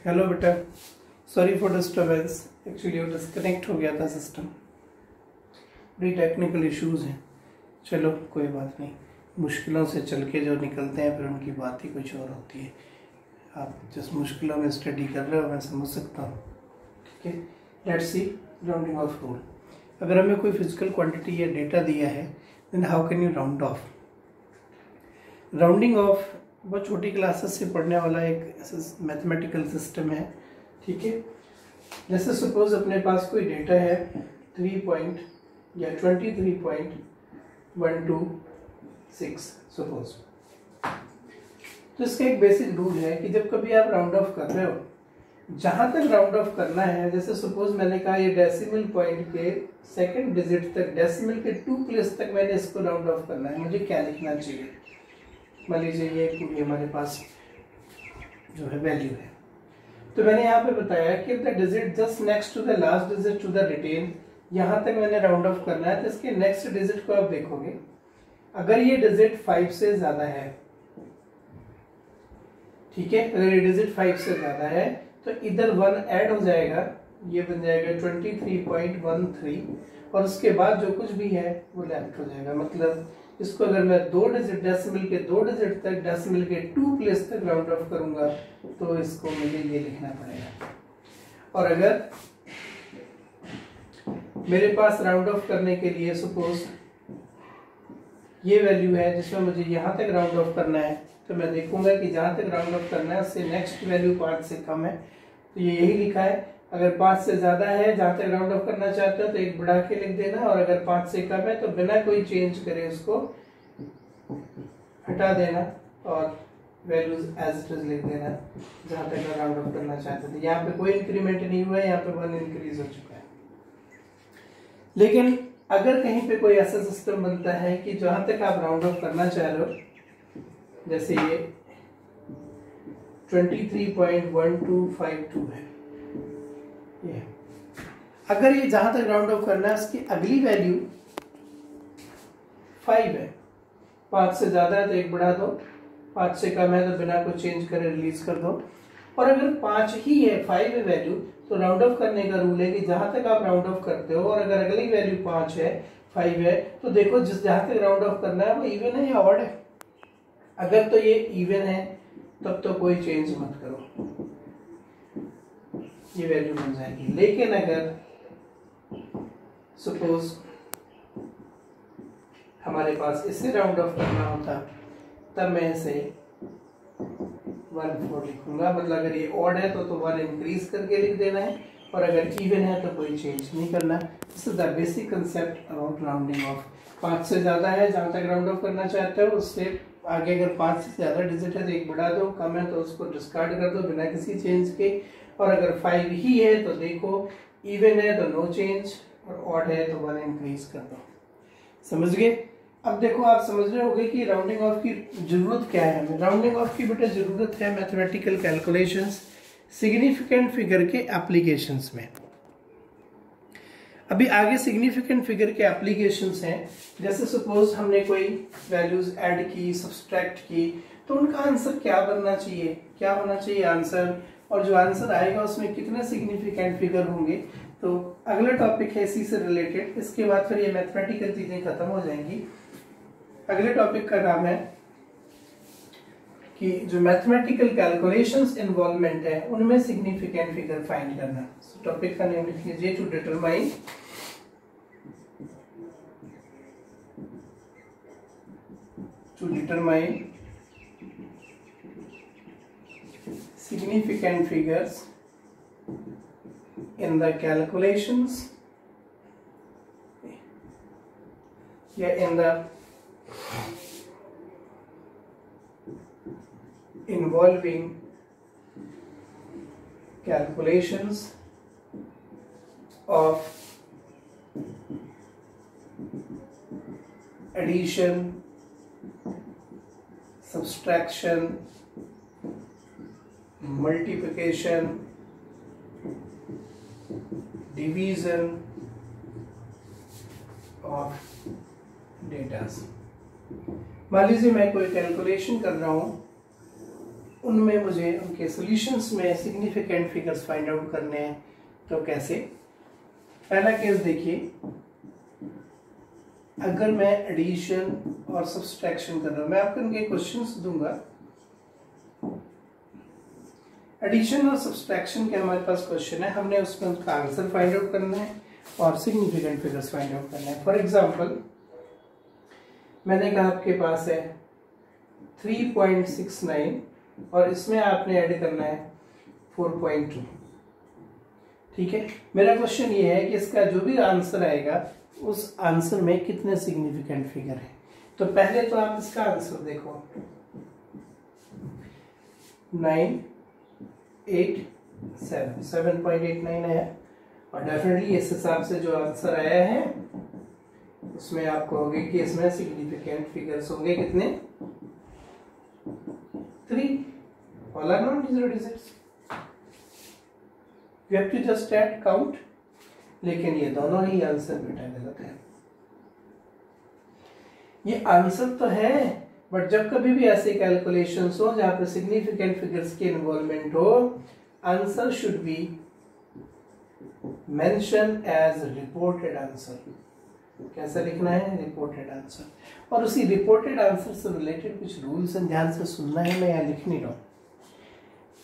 Hello बेटा, sorry for disturbance. Actually वो disconnect हो गया था सिस्टम, बड़ी टेक्निकल इश्यूज हैं। चलो कोई बात नहीं, मुश्किलों से चल के जो निकलते हैं फिर उनकी बात ही कुछ और होती है। आप जिस मुश्किलों में स्टडी कर रहे हो मैं समझ सकता हूँ। ठीक है, let's see rounding off rule. अगर हमें कोई फिजिकल क्वांटिटी या डेटा दिया है then how can you round off. Rounding off बहुत छोटी क्लासेस से पढ़ने वाला एक मैथमेटिकल सिस्टम है। ठीक है, जैसे सपोज अपने पास कोई डेटा है 23.126 सपोज। तो इसका एक बेसिक रूल है कि जब कभी आप राउंड ऑफ कर रहे हो, जहां तक राउंड ऑफ करना है, जैसे सपोज मैंने कहा ये डेसिमल पॉइंट के सेकंड डिजिट तक, डेसिमल के 2 प्लेस तक मैंने इसको राउंड ऑफ करना है, मुझे क्या लिखना चाहिए। मान लीजिए ये हमारे पास जो है वैल्यू है, तो मैंने यहाँ पे बताया कि the digit just next to the last digit to the retained, यहाँ तक मैंने राउंड ऑफ करना है। तो इसके नेक्स्ट डिजिट को आप देखोगे, अगर ये डिजिट 5 से ज्यादा है, ठीक है, अगर ये डिजिट 5 से ज्यादा है तो इधर 1 ऐड हो जाएगा, ये बन जाएगा 23.13, और उसके बाद जो कुछ भी है वो लेफ्ट हो जाएगा। मतलब इसको अगर मैं 2 डिजिट डेसिमल के 2 डिजिट तक, डेसिमल के 2 प्लेस तक राउंड ऑफ करूंगा तो इसको मुझे ये लिखना पड़ेगा। और अगर मेरे पास राउंड ऑफ करने के लिए सपोज ये वैल्यू है जिसमें मुझे यहां तक राउंड ऑफ करना है, तो मैं देखूंगा कि जहां तक राउंड ऑफ करना है उससे नेक्स्ट वैल्यू 5 से कम है, तो ये यही लिखा है। अगर 5 से ज्यादा है, जहां तक राउंड ऑफ करना चाहते हो तो एक बढ़ा के लिख देना, और अगर 5 से कम है तो बिना कोई चेंज करे उसको हटा देना और वैल्यूज एज इट इज लिख देना जहां तक राउंड ऑफ करना चाहते थे। यहाँ पे कोई इंक्रीमेंट नहीं हुआ है, यहाँ पे 1 इंक्रीज हो चुका है। लेकिन अगर कहीं पे कोई ऐसा सिस्टम बनता है कि जहां तक आप राउंड ऑफ करना चाह रहे हो, जैसे ये 23.1252 है, ये अगर ये जहां तक राउंड ऑफ करना है उसकी अगली वैल्यू 5 है, 5 से ज्यादा है तो एक बढ़ा दो, 5 से कम है तो बिना कुछ चेंज करे रिलीज कर दो। और अगर 5 ही है, 5 है वैल्यू, तो राउंड ऑफ करने का रूल है कि जहां तक आप राउंड ऑफ करते हो और अगर अगली वैल्यू 5 है, 5 है, तो देखो जिस जहां तक राउंड ऑफ करना है वो इवन है या ऑड है। अगर तो ये इवन है तब तो कोई चेंज मत करो, ये वैल्यू बन जाएगी। लेकिन अगर सपोज हमारे पास इससे राउंड ऑफ करना होता तब मैं इसे 1/4 लिखूंगा। मतलब अगर ये ऑड है तो 1 इंक्रीज करके लिख देना है, और अगर इवन है तो कोई चेंज नहीं करना। This is the basic concept about rounding off. 5 से ज्यादा है, जहां तक राउंड ऑफ करना चाहते हो उससे आगे अगर 5 से ज्यादा डिजिट है तो एक बढ़ा दो, कम है तो उसको डिस्कार्ड कर दो बिना किसी चेंज के। और अगर 5 ही है तो देखो, इवन है तो नो चेंज, और ऑड है तो 1 इंक्रीज कर दो। समझ गए? अब देखो, आप समझ रहे होंगे कि राउंडिंग ऑफ की जरूरत क्या है हमें। राउंडिंग ऑफ की बेटा जरूरत है मैथमेटिकल कैलकुलेशंस, सिग्निफिकेंट फिगर के एप्लीकेशंस में। अभी आगे सिग्निफिकेंट फिगर के एप्लीकेशंस हैं, जैसे सपोज हमने कोई वैल्यूज ऐड की, सब्सट्रैक्ट की, तो उनका आंसर क्या बनना चाहिए, क्या होना चाहिए आंसर, और जो आंसर आएगा उसमें कितने सिग्निफिकेंट फिगर होंगे। तो अगला टॉपिक है इसी से रिलेटेड। इसके बाद फिर ये मैथमेटिकल चीजें खत्म हो जाएंगी। अगले टॉपिक का नाम है कि जो मैथमेटिकल कैलकुलेशंस इन्वॉल्वमेंट है उनमें सिग्निफिकेंट फिगर फाइंड करना। टॉपिक का नेम लिख लीजिए, to determine significant figures in the calculations in the involving calculations of addition, subtraction, multiplication, division of data। मान लीजिए मैं कोई कैलकुलेशन कर रहा हूं उनमें मुझे उनके सॉल्यूशंस में सिग्निफिकेंट फिगर्स फाइंड आउट करने हैं। तो कैसे? पहला केस देखिए, अगर मैं एडिशन और सब्सट्रैक्शन कर रहा हूं, मैं आपको इनके क्वेश्चंस दूंगा। एडिशन और सब्सट्रैक्शन के हमारे पास क्वेश्चन है, हमने उसमें उसका आंसर फाइंड आउट करना है और सिग्निफिकेंट फिगर्स फाइंड आउट करना है। फॉर एग्जांपल मैंने कहा आपके पास है 3.69 और इसमें आपने ऐड करना है 4.2। ठीक है, मेरा क्वेश्चन ये है कि इसका जो भी आंसर आएगा उस आंसर में कितने सिग्निफिकेंट फिगर है। तो पहले तो आप इसका आंसर देखो, 7.89 है और डेफिनेटली इस हिसाब से जो आंसर आया है उसमें आप कहोगे कि इसमें सिग्निफिकेंट फिगर्स होंगे कितने? 3। All are not 0 digits, you have to just add count. लेकिन ये दोनों ही आंसर बेटा गलत है। ये आंसर तो है, बट जब कभी भी ऐसे कैलकुलेशंस हो जहां पे सिग्निफिकेंट फिगर्स की इन्वॉल्वमेंट हो, answer should be mention as reported answer. कैसे लिखना है? Reported answer. और उसी रिपोर्टेड आंसर से रिलेटेड कुछ रूल्स हैं, ध्यान से सुनना है, मैं यहाँ लिख नहीं रहा हूं।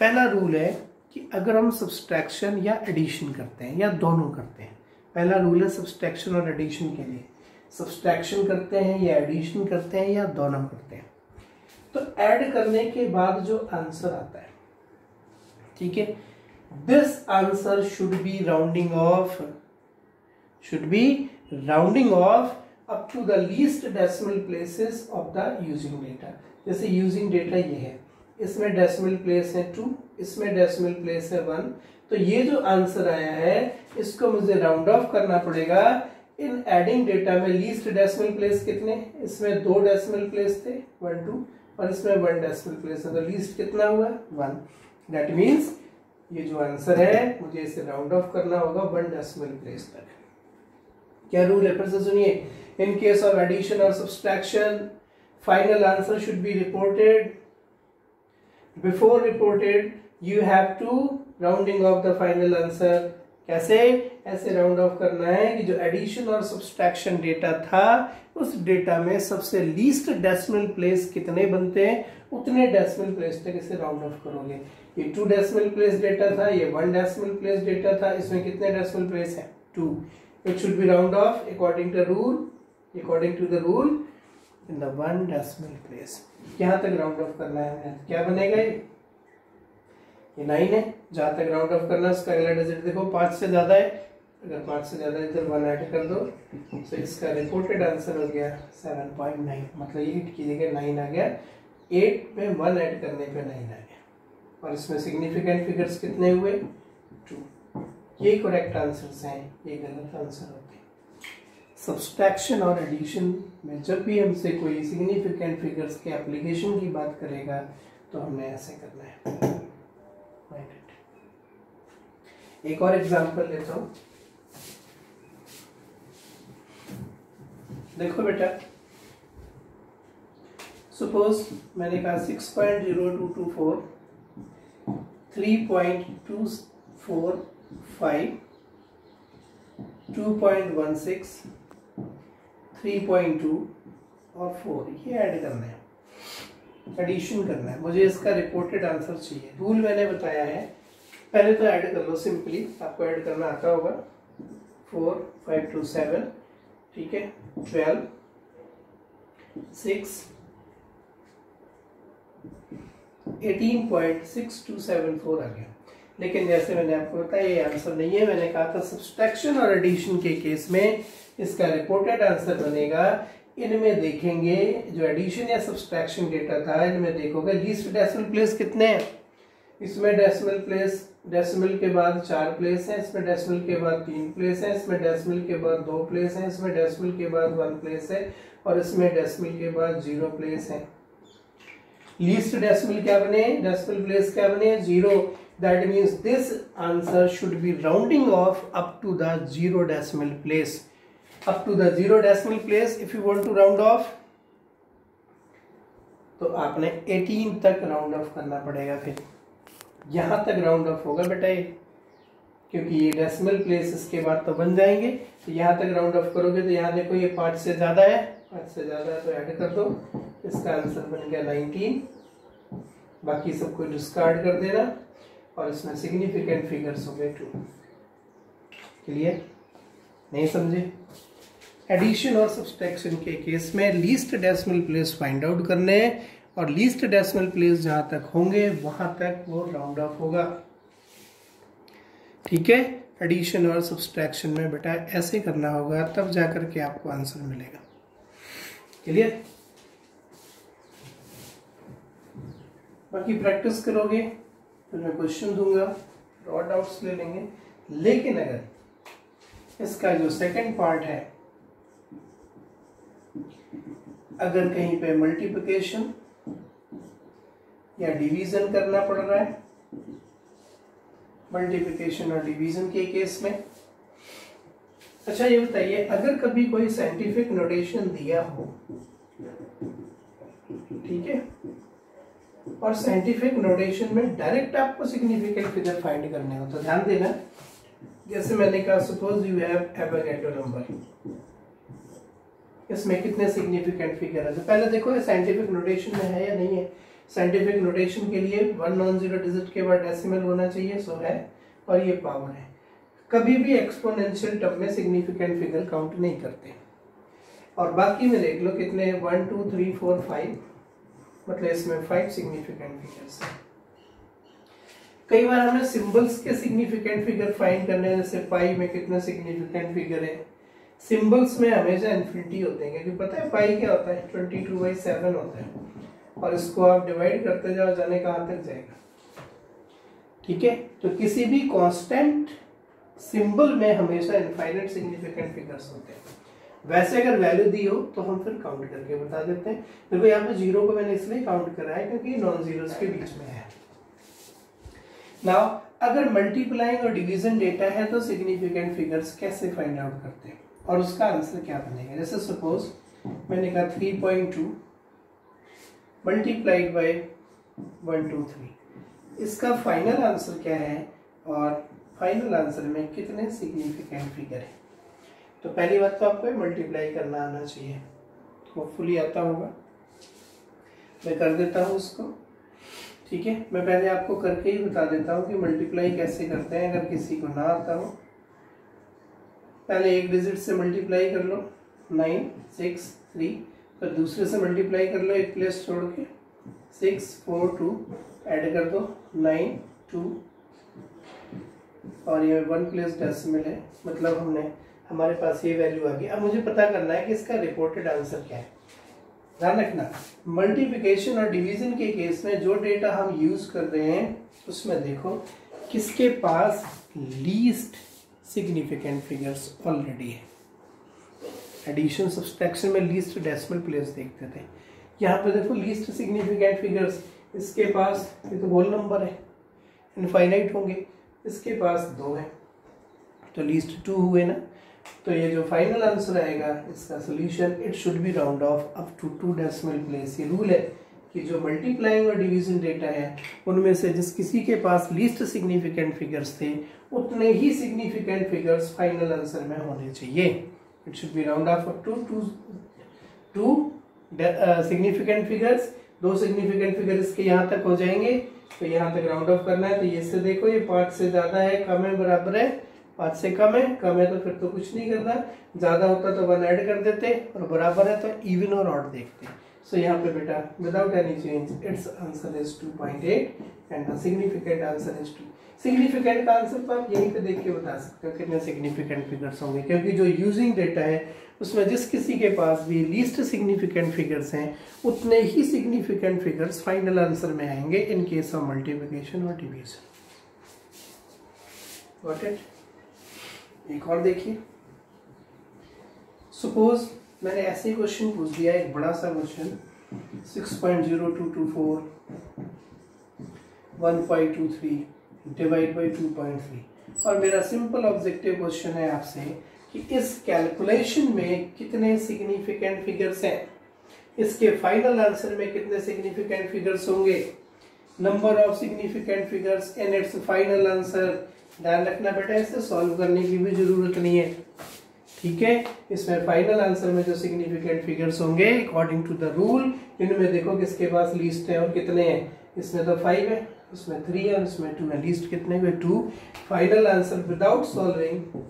पहला रूल है कि अगर हम सब्सट्रैक्शन या एडिशन करते हैं या दोनों करते हैं, पहला रूल है सब्सट्रैक्शन और एडिशन के लिए, सब्सट्रैक्शन करते हैं या एडिशन करते हैं या दोनों करते हैं, तो ऐड करने के बाद जो आंसर आता है, ठीक है, this answer should be rounding off up to the least decimal places of the using data. जैसे यूजिंग डेटा ये है, इसमें डेसिमल प्लेस है 2, इसमें डेसिमल प्लेस है 1, तो ये जो आंसर आया है इसको मुझे राउंड ऑफ करना पड़ेगा। इन एडिंग डेटा में लीस्ट डेसिमल प्लेस कितने? इसमें 2 डेसिमल प्लेस थे 1 2 और इसमें 1 डेसिमल प्लेस है, तो लीस्ट कितना हुआ? 1। दैट मीन्स ये जो आंसर है मुझे इसे राउंड ऑफ करना होगा 1 डेसिमल प्लेस तक। क्या रूल है? फिर से सुनिए, इन केस ऑफ एडिशन और subtraction final answer should be reported. Before reported you have to rounding off the final answer. कैसे? ऐसे राउंड ऑफ करना है कि जो एडिशन और सब्सट्रैक्शन डेटा था उस डेटा में सबसे लीस्ट डेसिमल प्लेस कितने बनते हैं, उतने डेसिमल प्लेस तक इसे राउंड ऑफ करोगे। ये 2 डेसिमल प्लेस डेटा था, ये 1 डेसिमल प्लेस डेटा था, इसमें कितने डेसिमल प्लेस है? 2। It should be round off according to the rule in the 1 decimal place. यहाँ तक राउंड ऑफ करना है, क्या बनेगा? ये 9 है। जहां तक राउंड ऑफ करना है उसका अगला डिजिट देखो 5 से ज्यादा है, अगर 5 से ज्यादा है इधर 1 ऐड कर दो, तो इसका रिपोर्टेड आंसर हो गया 7.9, मतलब 8 की जगह 9 आ गया। 8 में 1 ऐड करने पे 9 आ गया और इसमें सिग्निफिकेंट फिगर्स कितने हुए? 2। ये करेक्ट आंसर्स हैं, ये गलत आंसर होते हैं। सब्सट्रैक्शन और एडिशन में जब भी हमसे कोई सिग्निफिकेंट फिगर्स के एप्लीकेशन की बात करेगा तो हमने ऐसे करना है। एक और एग्जांपल लेता हूं, देखो बेटा, सपोज मैंने कहा 6.0224, 3.245, 2.16, 3.2 और 4, ये ऐड करना है, एडिशन करना है। मुझे इसका रिपोर्टेड आंसर चाहिए। रूल मैंने बताया है, पहले तो ऐड कर लो सिंपली, आपको ऐड करना आता होगा। 4 5 2 7, ठीक है, 12 6 18.6274 आ गया। लेकिन जैसे मैंने आपको बताया ये आंसर नहीं है। मैंने कहा था सब्सट्रैक्शन और एडिशन के केस में इसका रिपोर्टेड आंसर बनेगा। इनमें देखेंगे जो एडिशन या सब्सट्रैक्शन डेटा था, इनमें देखोगे लीस्ट डेसिमल प्लेस कितने हैं। इसमें डेसिमल के बाद 4 प्लेस हैं, इसमें डेसिमल के बाद 3 प्लेस हैं, इसमें डेसिमल के बाद 2 प्लेस हैं, इसमें डेसिमल के बाद 1 प्लेस है और इसमें डेसिमल के बाद 0 प्लेस है। लीस्ट डेसिमल क्या बने? डेसिमल प्लेस क्या बने? 0। That means this answer should be rounding off up to the 0 decimal place. Up to the 0 decimal place, if you want to round off, तो आपने 18 तक राउंड ऑफ करना पड़ेगा। फिर यहाँ तक राउंड ऑफ होगा बेटा ये, क्योंकि ये डेसिमल प्लेस इसके बाद तो बन जाएंगे। तो यहाँ तक राउंड ऑफ करोगे तो यहाँ देखो ये 5 से ज़्यादा है, 5 से ज़्यादा है तो ऐड कर दो, इसका आंसर बन गया 19। बाकी सबको डिस्कार्ड कर देना और इसमें सिग्निफिकेंट फिगर्स हो गए 2। क्लियर? नहीं समझे? एडिशन और सब्सट्रैक्शन के केस में least decimal place find out करने हैं और लीस्ट डेसिमल प्लेस जहां तक होंगे वहां तक वो राउंड ऑफ होगा। ठीक है? एडिशन और सब्सट्रैक्शन में बेटा ऐसे करना होगा, तब जाकर के आपको आंसर मिलेगा। क्लियर? बाकी प्रैक्टिस करोगे फिर मैं क्वेश्चन दूंगा, और डाउट्स ले लेंगे। लेकिन अगर इसका जो सेकंड पार्ट है, अगर कहीं पे मल्टीप्लिकेशन या डिवीजन करना पड़ रहा है, मल्टीप्लिकेशन और डिवीजन के केस में, अच्छा ये बताइए, अगर कभी कोई साइंटिफिक नोटेशन दिया हो, ठीक है, और साइंटिफिक नोटेशन में डायरेक्ट आपको सिग्निफिकेंट फिगर फाइंड करने हो, तो ध्यान देना, जैसे मैंने कहा suppose you have Avogadro number, इसमें कितने सिग्निफिकेंट फिगर है। तो पहले देखो ये साइंटिफिक नोटेशन में है या नहीं है। साइंटिफिक नोटेशन के लिए 1 नॉन जीरो डिजिट के बाद डेसिमल होना चाहिए, सो है, और ये पावर है। कभी भी एक्सपोनेंशियल टर्म में सिग्निफिकेंट फिगर काउंट नहीं करते। और बाकी में देख लो कितने, 1 2 3 4 5, मतलब इसमें 5 सिग्निफिकेंट फिगर्स हैं। कई बार हमें सिंबल्स के सिग्निफिकेंट फिगर फाइंड करने हैं, जैसे पाई में कितने सिग्निफिकेंट फिगर है। सिंबल्स में हमेशा इन्फिनिटी होते हैं, क्योंकि पता है पाई क्या होता है, 22/7 होता है, और इसको आप डिवाइड करते जाओ, जाने कहाँ तक जाएगा। ठीक है? तो किसी भी कांस्टेंट सिंबल में हमेशा इनफाइनाइट सिग्निफिकेंट फिगर्स होते हैं। वैसे अगर वैल्यू दी हो तो हम फिर काउंट करके बता देते हैं। देखो यहाँ पे 0 को मैंने इसलिए काउंट करा है क्योंकि नॉन जीरोस के बीच में है। नाउ अगर मल्टीप्लाइंग और डिवीजन डेटा है तो सिग्निफिकेंट फिगर्स कैसे फाइंड आउट करते हैं और उसका आंसर क्या बनेगा। जैसे सपोज मैंने कहा 3.2 मल्टीप्लाइड बाय 123, इसका फाइनल आंसर क्या है और फाइनल आंसर में कितने सिग्निफिकेंट फिगर है। तो पहली बात तो आपको मल्टीप्लाई करना आना चाहिए, होपफुली आता होगा। मैं कर देता हूँ उसको, ठीक है। मैं पहले आपको करके ही बता देता हूँ कि मल्टीप्लाई कैसे करते हैं, अगर किसी को ना आता हो। पहले एक डिजिट से मल्टीप्लाई कर लो 9 6 3, फिर दूसरे से मल्टीप्लाई कर लो एक प्लेस छोड़ के 6 4 2, ऐड कर दो 9 2, और ये 1 प्लेस डेसिमल है, मतलब हमने हमारे पास ये वैल्यू आ गई। अब मुझे पता करना है कि इसका रिपोर्टेड आंसर क्या है। ध्यान रखना, मल्टीप्लिकेशन और डिवीजन के केस में जो डेटा हम यूज कर रहे हैं उसमें देखो किसके पास लीस्ट सिग्निफिकेंट फिगर्स ऑलरेडी है। एडिशन सब्सट्रैक्शन में लीस्ट डेसिमल प्लेस देखते थे, यहाँ पे देखो लीस्ट सिग्निफिकेंट फिगर्स, इसके पास ये तो होल नंबर है, इनफाइनाइट होंगे, इसके पास 2 है, तो लीस्ट 2 हुए ना। तो ये जो फाइनल आंसर आएगा इसका solution, it should be round off up to 2 decimal place. ये रूल है कि जो मल्टीप्लाइंग और डिवीजन डेटा है उनमें से जिस किसी के पास लीस्ट सिग्निफिकेंट फिगर्स थे उतने ही सिग्निफिकेंट फिगर्स फाइनल आंसर में होने चाहिए। It should be round off up to 2 significant figures. 2 significant figure इसके यहाँ तक हो जाएंगे, तो यहाँ तक राउंड ऑफ करना है। तो ये से देखो ये 5 से ज्यादा है, कम है, बराबर है, 5 से कम है तो फिर तो कुछ नहीं करना, ज्यादा होता तो 1 ऐड कर देते, और बराबर है तो इवन और ऑड देखते। सो यहाँ पे बेटा without any change it's answer is 2.8 and the significant answer is 2। Significant का आंसर तो आप यहीं पे देख के बता सकते हो कितने सिग्निफिकेंट फिगर्स होंगे, क्योंकि जो यूजिंग डेटा है उसमें जिस किसी के पास भी लीस्ट सिग्निफिकेंट फिगर्स हैं उतने ही सिग्निफिकेंट फिगर्स फाइनल आंसर में आएंगे इन केस ऑफ मल्टीप्लिकेशन और डिवीजन। Got it? एक और देखिए, सपोज मैंने ऐसे ही क्वेश्चन पूछ दिया, एक बड़ा सा क्वेश्चन 6.0224 1.23 डिवाइड बाई 2.3, और मेरा सिंपल ऑब्जेक्टिव क्वेश्चन है आपसे कि इस कैलकुलेशन में कितने सिग्निफिकेंट फिगर्स हैं। इसके फाइनल आंसर में कितने सिग्निफिकेंट फिगर्स होंगे, number of significant figures in its final answer. ध्यान रखना बेटा, इसे सॉल्व करने की भी जरूरत नहीं है, ठीक है। इसमें फाइनल आंसर में जो सिग्निफिकेंट फिगर्स होंगे अकॉर्डिंग टू द रूल, इनमें देखो किसके पास लीस्ट है और कितने हैं। इसमें तो 5 है, इसमें 3 है और इसमें 2 है। लीस्ट कितने हुए, 2। Final answer without solving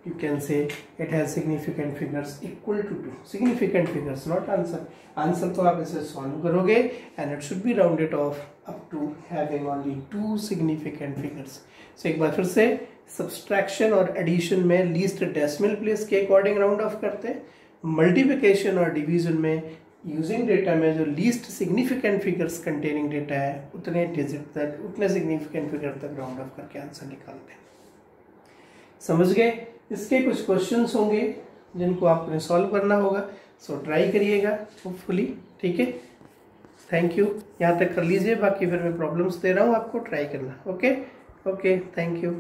you can say it has significant figures equal to 2 significant figures, not answer। answer तो आप इसे solve करोगे and it should be rounded off up to having only 2 significant figures। so एक बार फिर से subtraction और addition में least decimal place के according round off करते हैं, multiplication और division में using data में जो least significant figures containing data है उतने digit तक, उतने significant figure तक round off करके आंसर निकालते हैं। समझ गए। इसके कुछ क्वेश्चंस होंगे जिनको आपने सॉल्व करना होगा, सो ट्राई करिएगा होपफुली, ठीक है। थैंक यू, यहाँ तक कर लीजिए, बाकी फिर मैं प्रॉब्लम्स दे रहा हूँ आपको, ट्राई करना। Okay okay, thank you.